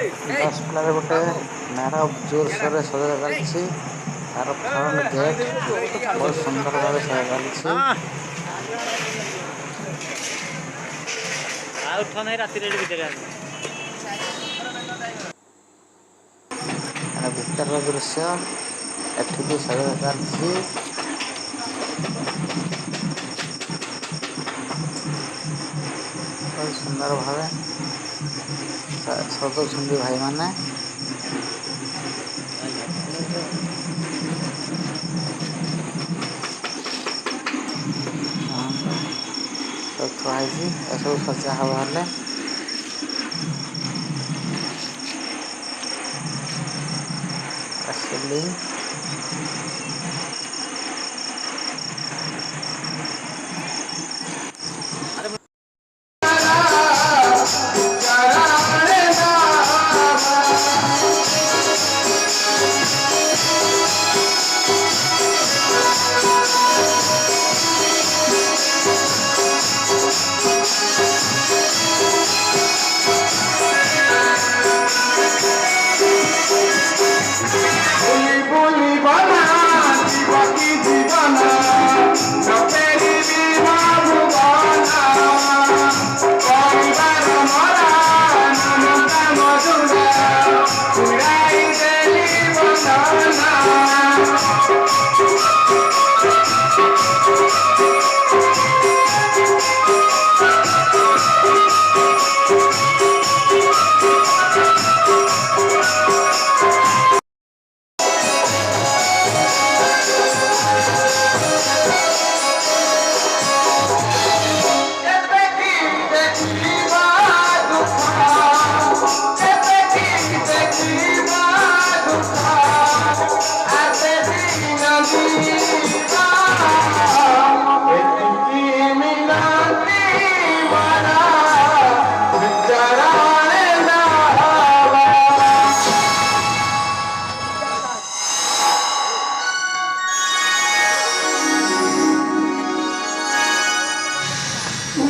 दशपल्ला गोटे मेढ़ जोरसोर सजा चलती तार फ्रंट गेट बहुत सुंदर भाव सजा चलती भीतर दृश्य एठी भी सजा चलती बहुत सुंदर भाव सजाउछन्ति भाई माने सब थुआई एसबू सजा हब हेले सिलिंग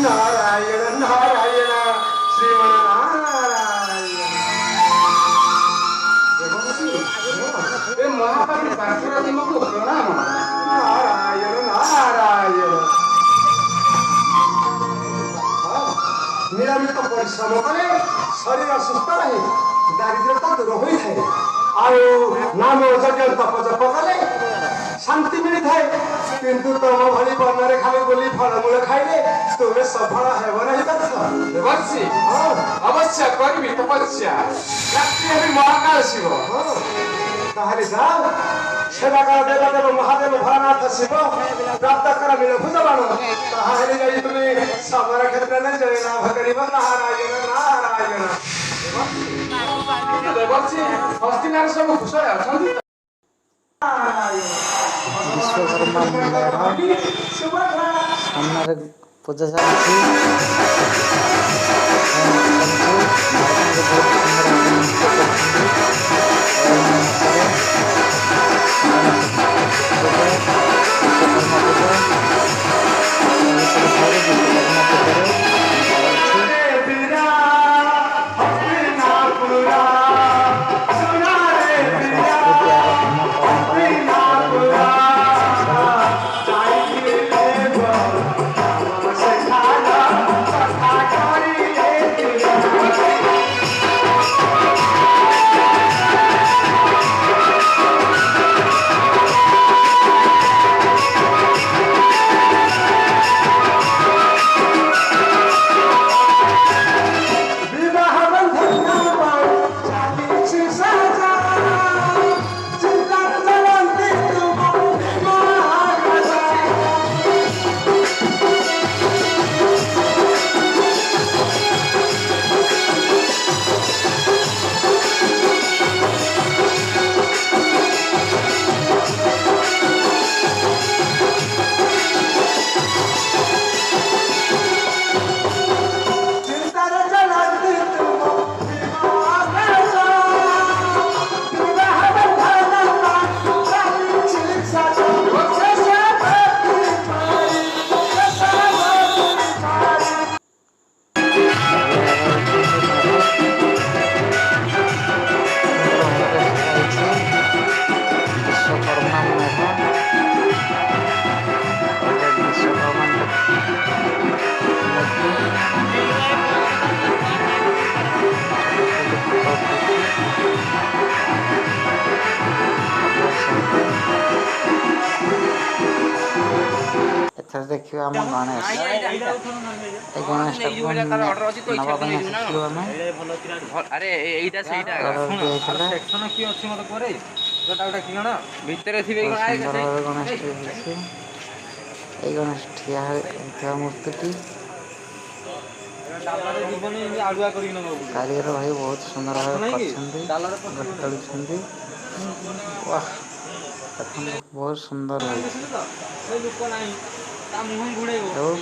नारायण नारायण श्रीमनारायण महापात्र पार्श्वराजी को प्रणाम नारायण नारायण नियमित परिश्रम कले शरीर सुस्थ रहे दारिद्र्यता दूर होता है नाम यज्ञ तप जप कले शांति मिली थाए किंतु तुम भली बनरे खाली बोली फलमूल खाइले तुम्हें सफल हेब नहीं देवर्षि अवश्य करी तपस्या रात्रि महाकाल शिव ताहले जाओ सेवा कर देवदेव महादेव भोलानाथ शिव प्राप्त कर मिले भुजबाण ताहले जाई तुम्हें समर क्षेत्र में जय लाभ करिब नारायण नारायण देवर्षि हस्तिनार सब खुश अछंती विश्वकर्मा मंदिर सामने पूजा चलती Thank you. ଏଥର ଦେଖିବା ଆମ ଗଣେଶ ଏଇ ଗଣେଶଟାକୁ ନେବା ପାଇଁ ଆସିଥିଲୁ ଆମେ ଆରେ ଏଇଟା ସେଇଟା ଅର୍ଡ଼ର ଦିଆଯାଇଥିଲା। ସେକ୍ସନ କି ଅଛି ମତେ ପରେ ଯୋଟା ଗୋଟା କି କଣ ଭିତରେ ଥିବେ ବହୁତ କଣ ସୁନ୍ଦର ଭାବେ ଗଣେଶଟି ହେଇଛି। ଏଇ ଗଣେଶ ଠିଆ ହେଇଥିବା ମୂର୍ତ୍ତିଟି ଆଳୁଆ କରିକି ନବାକୁ କାରିଗର ଭାଇ ବହୁତ ସୁନ୍ଦର ଭାବେ କରିଛନ୍ତି, ଗଢ଼ି ତୋଳିଛନ୍ତି। ୱାହ ଦେଖନ୍ତୁ ବହୁତ ସୁନ୍ଦର ହେଇଛି। ଲୋକ ନାହିଁ ତା ମୁହଁ ଘୁଡେଇବ ଆଉ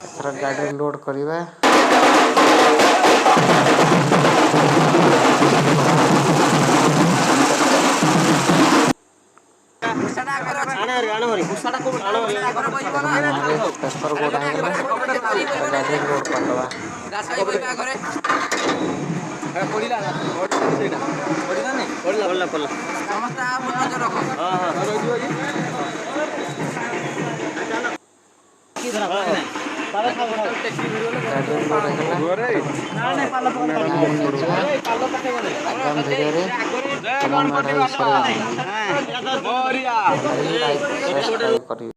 ଏଥର ଗାଡ଼ିରେ ଲୋଡ୍ କରିବା। ପେପର ଗୋଡା ହେଇଗଲା, ଗାଡ଼ିରେ ଲୋଡ୍ କରିଦେବା। ଗାଡ଼ିରେ ଲୋଡ୍ ହେଇଗଲା। ଗାଁକୁ ନେଇଯିବା। ଆଗାମୀ ଭିଡ଼ିଓରେ ତମ ମେଢ଼ ବିଷୟରେ ଜାଣିବି। ଲାଇକ୍ ସବସ୍କ୍ରାଇବ୍ କରିବି।